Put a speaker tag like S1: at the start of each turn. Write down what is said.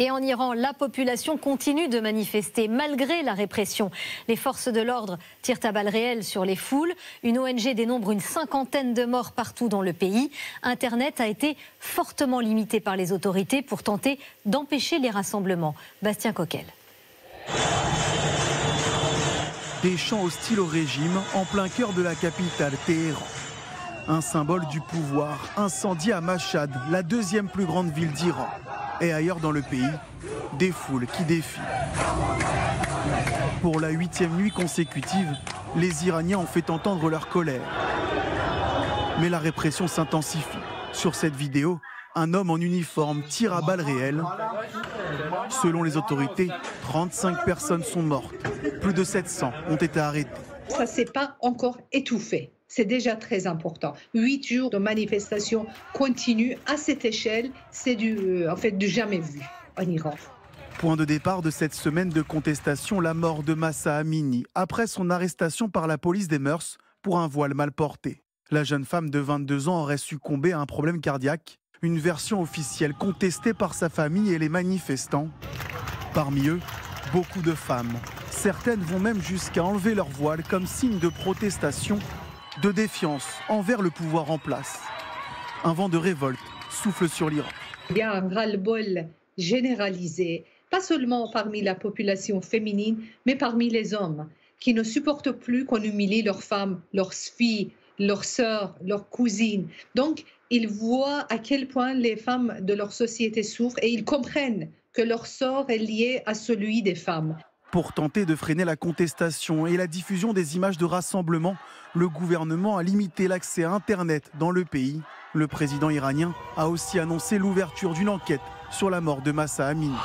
S1: Et en Iran, la population continue de manifester malgré la répression. Les forces de l'ordre tirent à balles réelles sur les foules. Une ONG dénombre une 50aine de morts partout dans le pays. Internet a été fortement limité par les autorités pour tenter d'empêcher les rassemblements. Bastien Coquel.
S2: Des chants hostiles au régime en plein cœur de la capitale, Téhéran. Un symbole du pouvoir, incendié à Mashhad, la deuxième plus grande ville d'Iran. Et ailleurs dans le pays, des foules qui défilent. Pour la 8e nuit consécutive, les Iraniens ont fait entendre leur colère. Mais la répression s'intensifie. Sur cette vidéo, un homme en uniforme tire à balles réelles. Selon les autorités, 35 personnes sont mortes. Plus de 700 ont été arrêtés.
S3: Ça ne s'est pas encore étouffé. C'est déjà très important. 8 jours de manifestation continue à cette échelle, c'est du jamais vu en Iran.
S2: Point de départ de cette semaine de contestation, la mort de Mahsa Amini, après son arrestation par la police des mœurs pour un voile mal porté. La jeune femme de 22 ans aurait succombé à un problème cardiaque, une version officielle contestée par sa famille et les manifestants. Parmi eux, beaucoup de femmes. Certaines vont même jusqu'à enlever leur voile comme signe de protestation, de défiance envers le pouvoir en place. Un vent de révolte souffle sur l'Iran.
S3: Il y a un ras-le-bol généralisé, pas seulement parmi la population féminine, mais parmi les hommes, qui ne supportent plus qu'on humilie leurs femmes, leurs filles, leurs sœurs, leurs cousines. Donc, ils voient à quel point les femmes de leur société souffrent et ils comprennent que leur sort est lié à celui des femmes.
S2: Pour tenter de freiner la contestation et la diffusion des images de rassemblement, le gouvernement a limité l'accès à Internet dans le pays. Le président iranien a aussi annoncé l'ouverture d'une enquête sur la mort de Mahsa Amini.